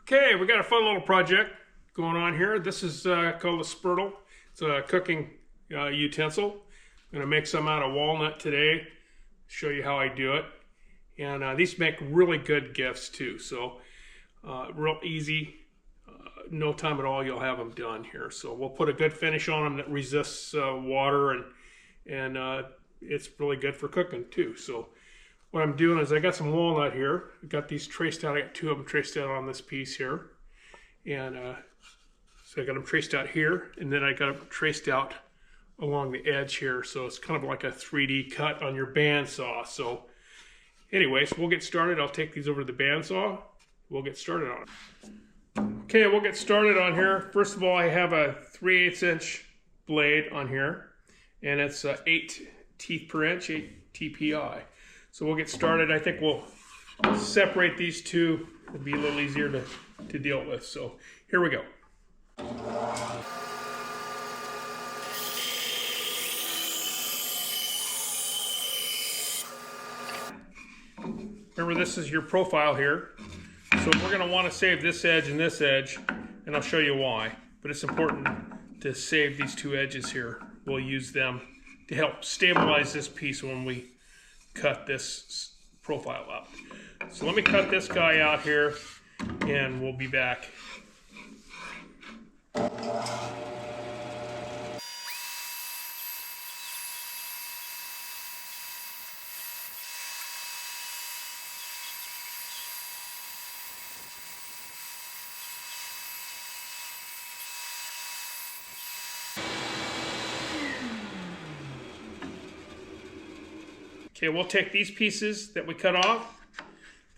Okay, we got a fun little project going on here. This is called a Spurtle. It's a cooking utensil. I'm going to make some out of walnut today, show you how I do it. And these make really good gifts too. So real easy, no time at all you'll have them done here. So we'll put a good finish on them that resists water, and it's really good for cooking too. So what I'm doing is I got some walnut here. I've got these traced out. I got two of them traced out on this piece here. And so I got them traced out here, and then I got them traced out along the edge here. So it's kind of like a 3D cut on your bandsaw. So anyways, we'll get started. I'll take these over to the bandsaw. We'll get started on it. Okay, we'll get started on here. First of all, I have a 3/8 inch blade on here, and it's 8 teeth per inch, 8 TPI. So we'll get started. I think we'll separate these two. It'll be a little easier to deal with. So here we go. Remember, this is your profile here. So we're going to want to save this edge and this edge, and I'll show you why. But it's important to save these two edges here. We'll use them to help stabilize this piece when we cut this profile up. So let me cut this guy out here, and we'll be back. Okay, we'll take these pieces that we cut off,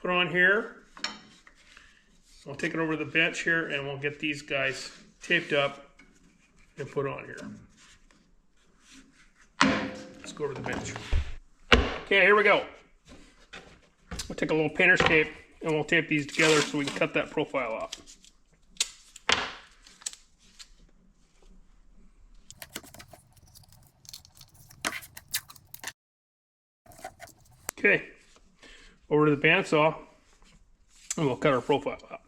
put on here. We'll take it over to the bench here, and we'll get these guys taped up and put on here. Let's go over to the bench. Okay, here we go. We'll take a little painter's tape, and we'll tape these together so we can cut that profile off. Okay, over to the bandsaw, and we'll cut our profile out.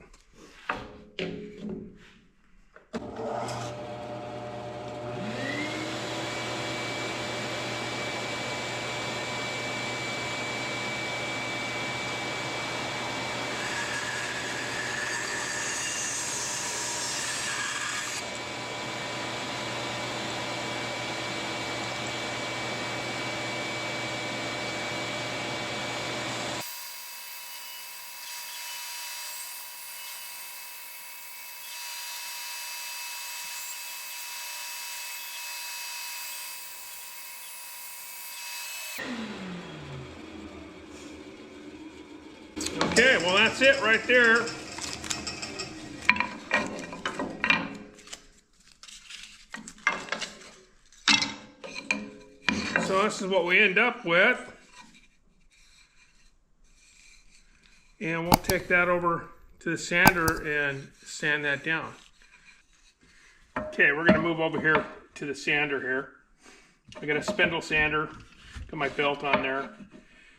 Okay, well that's it right there. So this is what we end up with. And we'll take that over to the sander and sand that down. Okay, we're going to move over here to the sander here. I got a spindle sander, got my belt on there.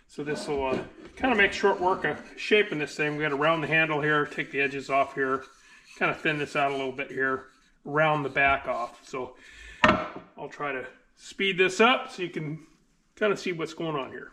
So this will kind of make short work of shaping this thing. We got to round the handle here, take the edges off here, kind of thin this out a little bit here, round the back off. So I'll try to speed this up so you can kind of see what's going on here.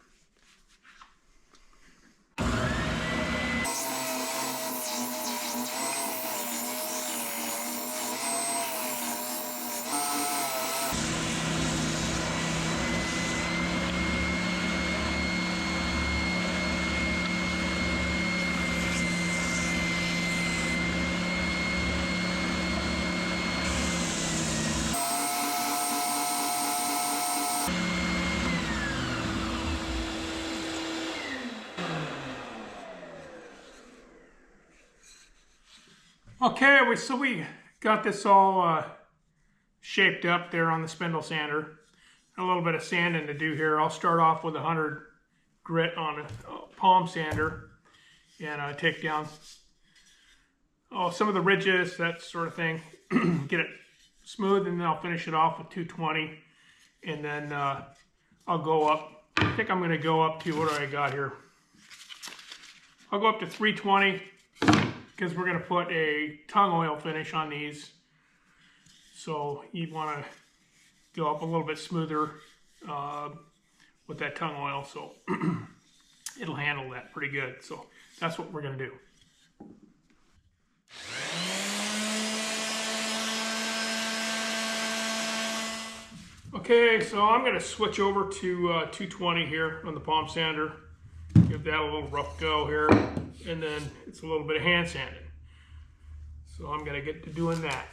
Okay, so we got this all shaped up there on the spindle sander. A little bit of sanding to do here. I'll start off with 100 grit on a palm sander and take down some of the ridges, that sort of thing. Get it smooth, and then I'll finish it off with 220, and then I'll go up. I think I'm going to go up to, what do I got here? I'll go up to 320, because we're going to put a tung oil finish on these. So you want to go up a little bit smoother with that tung oil, so it'll handle that pretty good. So that's what we're going to do. Okay, so I'm going to switch over to 220 here on the palm sander. Give that a little rough go here, and then it's a little bit of hand sanding. So I'm going to get to doing that.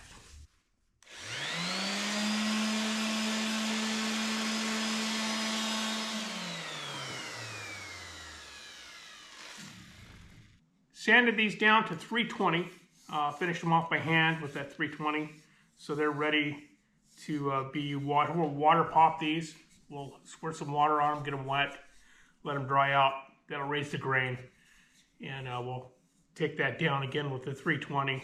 Sanded these down to 320, finished them off by hand with that 320, so they're ready to be water. We'll water pop these. We'll squirt some water on them, get them wet, let them dry out. That'll raise the grain, and we'll take that down again with the 320,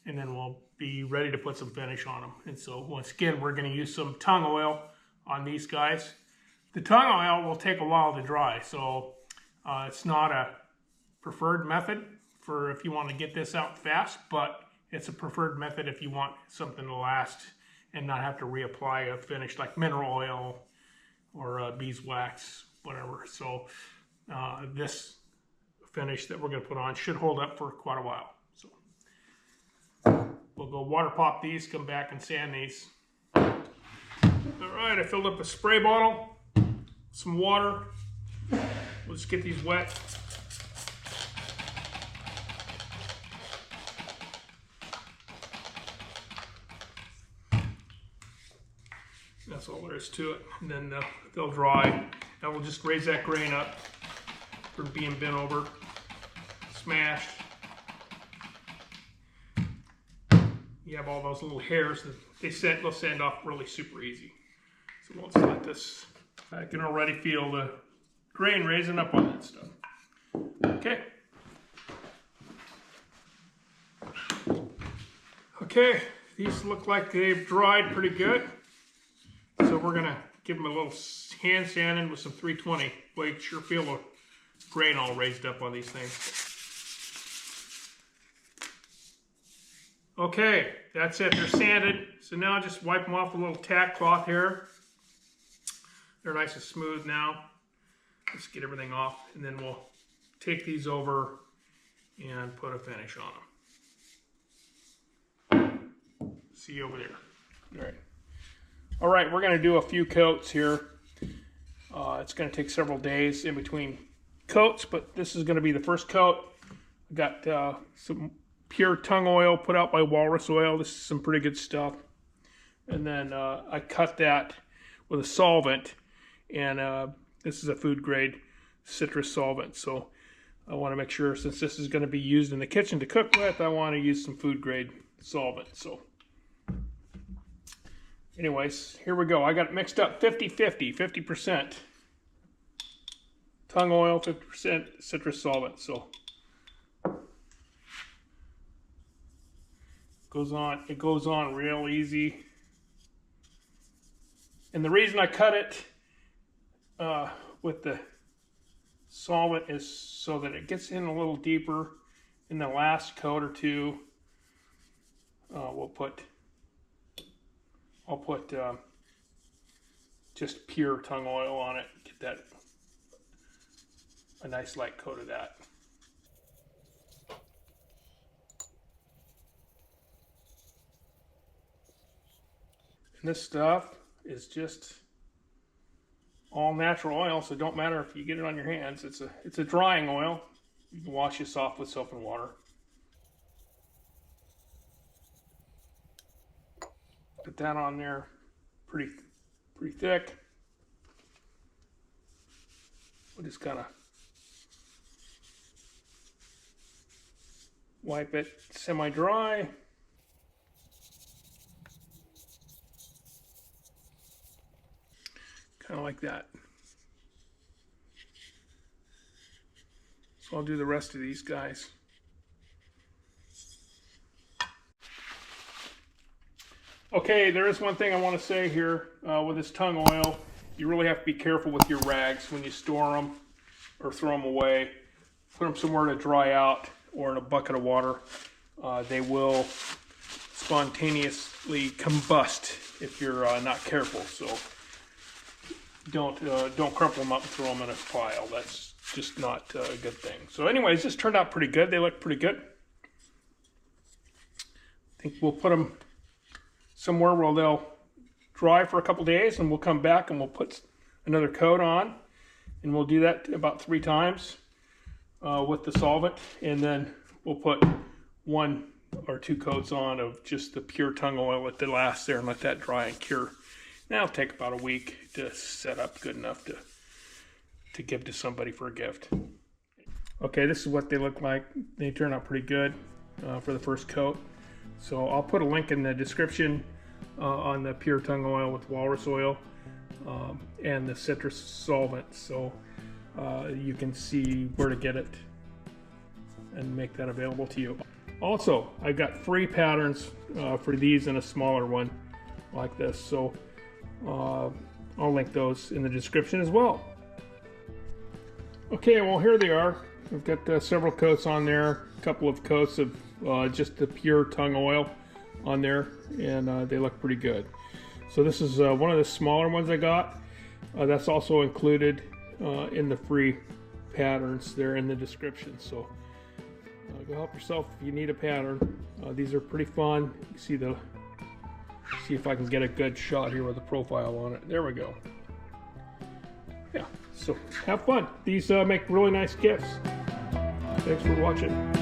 and then we'll be ready to put some finish on them. And so once again, we're going to use some tung oil on these guys. The tung oil will take a while to dry, so it's not a preferred method for if you want to get this out fast, but it's a preferred method if you want something to last and not have to reapply a finish like mineral oil or beeswax, whatever. So this finish that we're going to put on should hold up for quite a while. So we'll go water pop these, come back and sand these. All right, I filled up a spray bottle, some water. Let's get these wet. That's all there is to it. And then they'll dry. Now we'll just raise that grain up from being bent over, smashed. You have all those little hairs that they'll sand off really super easy. So we'll just let this, I can already feel the grain raising up on that stuff. Okay. Okay, these look like they've dried pretty good. So we're gonna give them a little hand sanding with some 320. Make sure feel the grain all raised up on these things. Okay, that's it. They're sanded. So now just wipe them off with a little tack cloth here. They're nice and smooth now. Let's get everything off, and then we'll take these over and put a finish on them. See you over there. All right. All right, we're going to do a few coats here. It's going to take several days in between coats, but this is going to be the first coat. I got some pure tung oil put out by Walrus Oil. This is some pretty good stuff. And then I cut that with a solvent, and this is a food grade citrus solvent. So I want to make sure, since this is going to be used in the kitchen to cook with, I want to use some food grade solvent. So anyways, here we go. I got it mixed up 50-50, 50% tung oil, 50% citrus solvent. So it goes on real easy. And the reason I cut it with the solvent is so that it gets in a little deeper in the last coat or two. I'll put just pure tung oil on it. Get that a nice light coat of that. And this stuff is just all natural oil, so it don't matter if you get it on your hands. It's a drying oil. You can wash this off with soap and water. Put that on there pretty thick. We'll just kind of wipe it semi-dry. Kind of like that. So I'll do the rest of these guys. Okay, there is one thing I want to say here with this tung oil. You really have to be careful with your rags when you store them or throw them away. Put them somewhere to dry out. or in a bucket of water, they will spontaneously combust if you're not careful. So don't crumple them up and throw them in a pile. That's just not a good thing. So anyways, this turned out pretty good. They look pretty good. I think we'll put them somewhere where they'll dry for a couple days, and we'll come back and we'll put another coat on, and we'll do that about 3 times with the solvent, and then we'll put 1 or 2 coats on of just the pure tung oil at the last there and let that dry and cure. That'll take about a week to set up good enough to give to somebody for a gift. Okay, this is what they look like. They turn out pretty good for the first coat. So I'll put a link in the description on the pure tung oil with walrus oil and the citrus solvent, so you can see where to get it and make that available to you. Also, I got free patterns for these and a smaller one like this, so I'll link those in the description as well. Okay, well, here they are. I've got several coats on there, a couple of coats of just the pure tung oil on there, and they look pretty good. So this is one of the smaller ones I got. That's also included in the free patterns there in the description. So go help yourself if you need a pattern. These are pretty fun. You see if I can get a good shot here with a profile on it. There we go. Yeah, so have fun. These make really nice gifts. Thanks for watching.